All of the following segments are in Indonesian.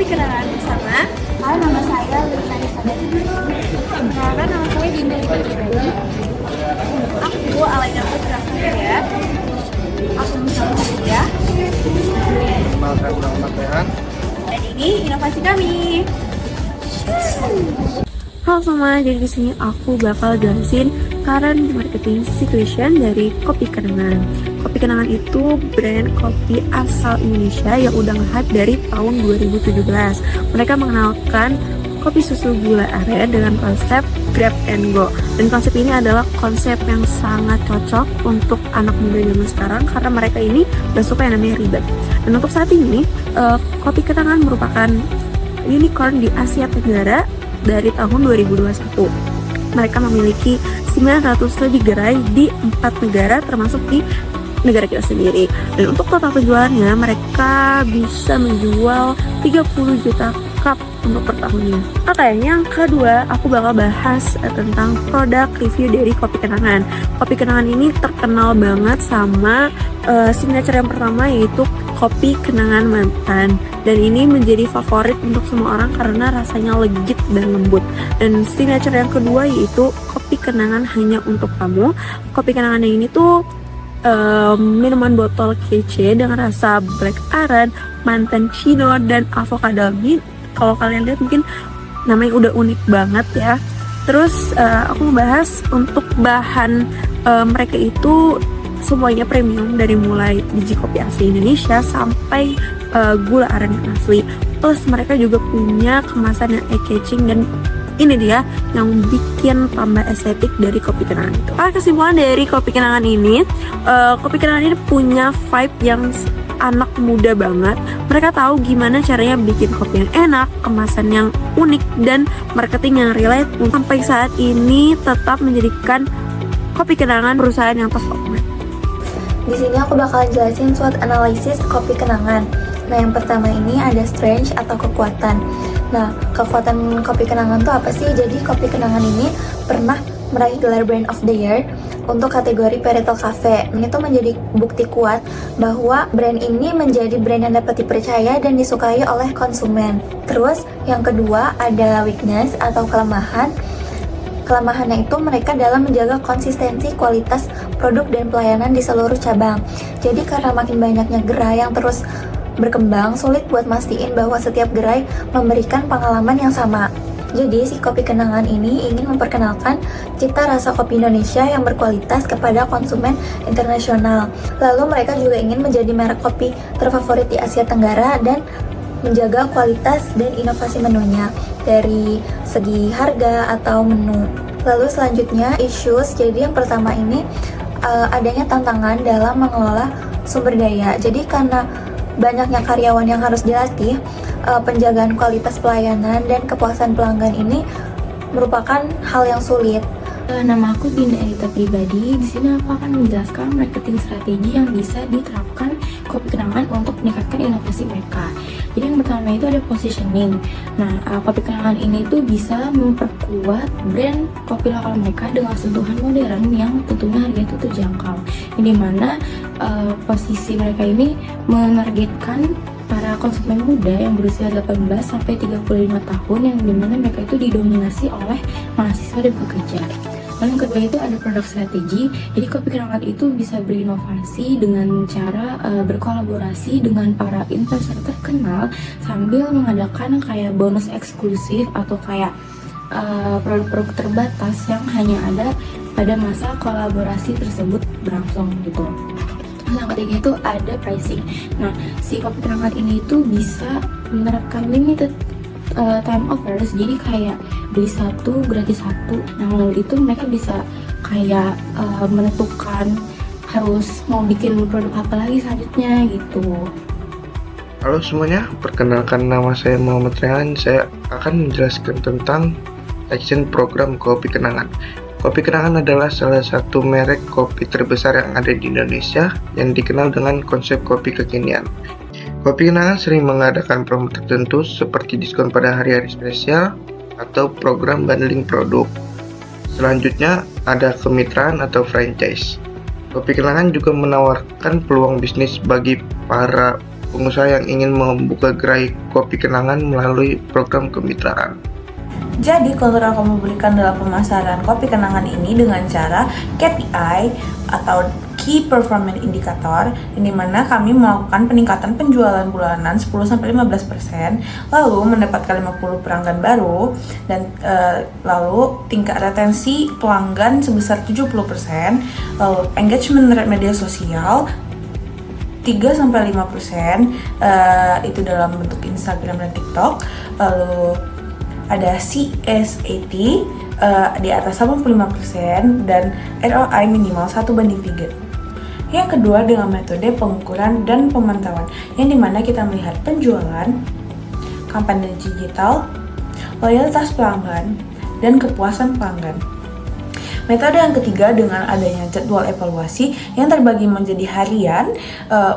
Kenalan bersama. Halo, nama saya Lina Elizabeth. Kenalkan, nama saya Dinda Elizabeth. Aku Alena Putra ya. Aku bersama ya. Perkenalkan nama saya. Dan ini inovasi kami. Halo semua, jadi di sini aku bakal jelasin current marketing situation dari Kopi Kenangan. Kopi Kenangan itu brand kopi asal Indonesia yang udah nge-hype dari tahun 2017. Mereka mengenalkan kopi susu gula aren dengan konsep grab and go. Dan konsep ini adalah konsep yang sangat cocok untuk anak muda zaman sekarang karena mereka ini gak suka yang namanya ribet. Dan untuk saat ini, Kopi Kenangan merupakan unicorn di Asia Tenggara dari tahun 2021. Mereka memiliki 900 lebih gerai di 4 negara termasuk di negara kita sendiri. Dan untuk total penjualannya mereka bisa menjual 30 juta cup untuk per tahunnya. Oke, yang kedua aku bakal bahas tentang produk review dari Kopi Kenangan. Kopi Kenangan ini terkenal banget sama signature yang pertama yaitu Kopi Kenangan Mantan, dan ini menjadi favorit untuk semua orang karena rasanya legit dan lembut. Dan signature yang kedua yaitu Kopi Kenangan Hanya Untuk Kamu. Kopi Kenangan yang ini tuh minuman botol kece dengan rasa black aren, mantan chino, dan avocado. Ini kalau kalian lihat mungkin namanya udah unik banget ya. Terus aku mau bahas untuk bahan mereka itu semuanya premium, dari mulai biji kopi asli Indonesia sampai gula aren yang asli. Plus mereka juga punya kemasan yang eye-catching, dan ini dia yang bikin tambah estetik dari Kopi Kenangan itu. Kesimpulan dari Kopi Kenangan ini, Kopi Kenangan ini punya vibe yang anak muda banget. Mereka tahu gimana caranya bikin kopi yang enak, kemasan yang unik, dan marketing yang relate. Sampai saat ini tetap menjadikan Kopi Kenangan perusahaan yang top of mind. Di sini aku bakalan jelasin SWOT analisis Kopi Kenangan. Nah, yang pertama ini ada strength atau kekuatan. Nah, kekuatan Kopi Kenangan itu apa sih? Jadi Kopi Kenangan ini pernah meraih gelar Brand of the Year untuk kategori Pareto Cafe. Ini tuh menjadi bukti kuat bahwa brand ini menjadi brand yang dapat dipercaya dan disukai oleh konsumen. Terus yang kedua ada weakness atau kelemahan. Kelemahannya itu mereka dalam menjaga konsistensi kualitas produk dan pelayanan di seluruh cabang. Jadi karena makin banyaknya gerai yang terus berkembang, sulit buat mastiin bahwa setiap gerai memberikan pengalaman yang sama. Jadi si Kopi Kenangan ini ingin memperkenalkan cita rasa kopi Indonesia yang berkualitas kepada konsumen internasional. Lalu mereka juga ingin menjadi merek kopi terfavorit di Asia Tenggara dan menjaga kualitas dan inovasi menunya dari segi harga atau menu. Lalu selanjutnya issues. Jadi yang pertama ini adanya tantangan dalam mengelola sumber daya. Jadi karena banyaknya karyawan yang harus dilatih, penjagaan kualitas pelayanan dan kepuasan pelanggan ini merupakan hal yang sulit. Nama aku Dinda Elita pribadi. Di sini aku akan menjelaskan marketing strategi yang bisa diterapkan Kopi Kenangan untuk meningkatkan inovasi mereka. Jadi yang pertama itu ada positioning. Nah, Kopi Kenangan ini tuh bisa memperkuat brand kopi lokal mereka dengan sentuhan modern yang tentunya harga itu terjangkau. Di mana posisi mereka ini menargetkan para konsumen muda yang berusia 18 sampai 35 tahun, yang dimana mereka itu didominasi oleh mahasiswa dan pekerja. Lalu yang kedua itu ada produk strategi. Jadi Kopi Kenangan itu bisa berinovasi dengan cara berkolaborasi dengan para influencer terkenal sambil mengadakan kayak bonus eksklusif atau kayak produk-produk terbatas yang hanya ada pada masa kolaborasi tersebut berlangsung gitu. Yang ketiga itu ada pricing. Nah, si Kopi Kenangan ini itu bisa menerapkan limited time offers, jadi kayak beli satu gratis satu. Nah, melalui itu mereka bisa kayak menentukan harus mau bikin produk apa lagi selanjutnya gitu. Halo semuanya, perkenalkan nama saya Muhammad Rehan. Saya akan menjelaskan tentang action program Kopi Kenangan. Kopi Kenangan adalah salah satu merek kopi terbesar yang ada di Indonesia yang dikenal dengan konsep kopi kekinian. Kopi Kenangan sering mengadakan promo tertentu seperti diskon pada hari-hari spesial atau program bundling produk. Selanjutnya ada kemitraan atau franchise. Kopi Kenangan juga menawarkan peluang bisnis bagi para pengusaha yang ingin membuka gerai kopi kenangan melalui program kemitraan. Jadi kontur yang kamu berikan dalam pemasaran kopi kenangan ini dengan cara KPI atau Key Performance Indicator, yang dimana kami melakukan peningkatan penjualan bulanan 10-15%, lalu mendapatkan 50 pelanggan baru, dan lalu tingkat retensi pelanggan sebesar 70%, lalu engagement rate media sosial 3-5%, itu dalam bentuk Instagram dan TikTok, lalu ada CSAT di atas 85% dan ROI minimal 1:3. Yang kedua dengan metode pengukuran dan pemantauan, yang dimana kita melihat penjualan, kampanye digital, loyalitas pelanggan, dan kepuasan pelanggan. Metode yang ketiga dengan adanya jadwal evaluasi yang terbagi menjadi harian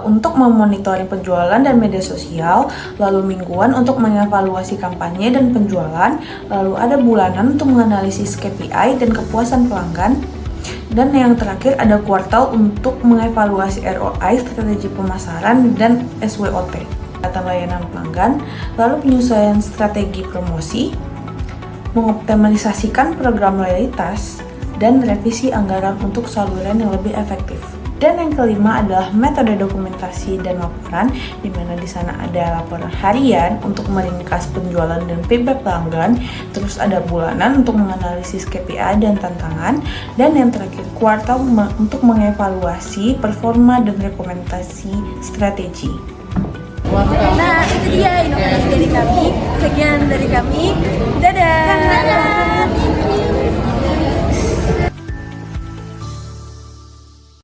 untuk memonitoring penjualan dan media sosial, lalu mingguan untuk mengevaluasi kampanye dan penjualan, lalu ada bulanan untuk menganalisis KPI dan kepuasan pelanggan, dan yang terakhir ada kuartal untuk mengevaluasi ROI, strategi pemasaran, dan SWOT, data layanan pelanggan, lalu penyesuaian strategi promosi, mengoptimalisasikan program loyalitas, dan revisi anggaran untuk saluran yang lebih efektif. Dan yang kelima adalah metode dokumentasi dan laporan, di mana di sana ada laporan harian untuk meringkas penjualan dan feedback pelanggan, terus ada bulanan untuk menganalisis KPI dan tantangan, dan yang terakhir kuartal untuk mengevaluasi performa dan rekomendasi strategi. Nah, itu dia inovasi dari kami. Sekian dari kami. Dadah.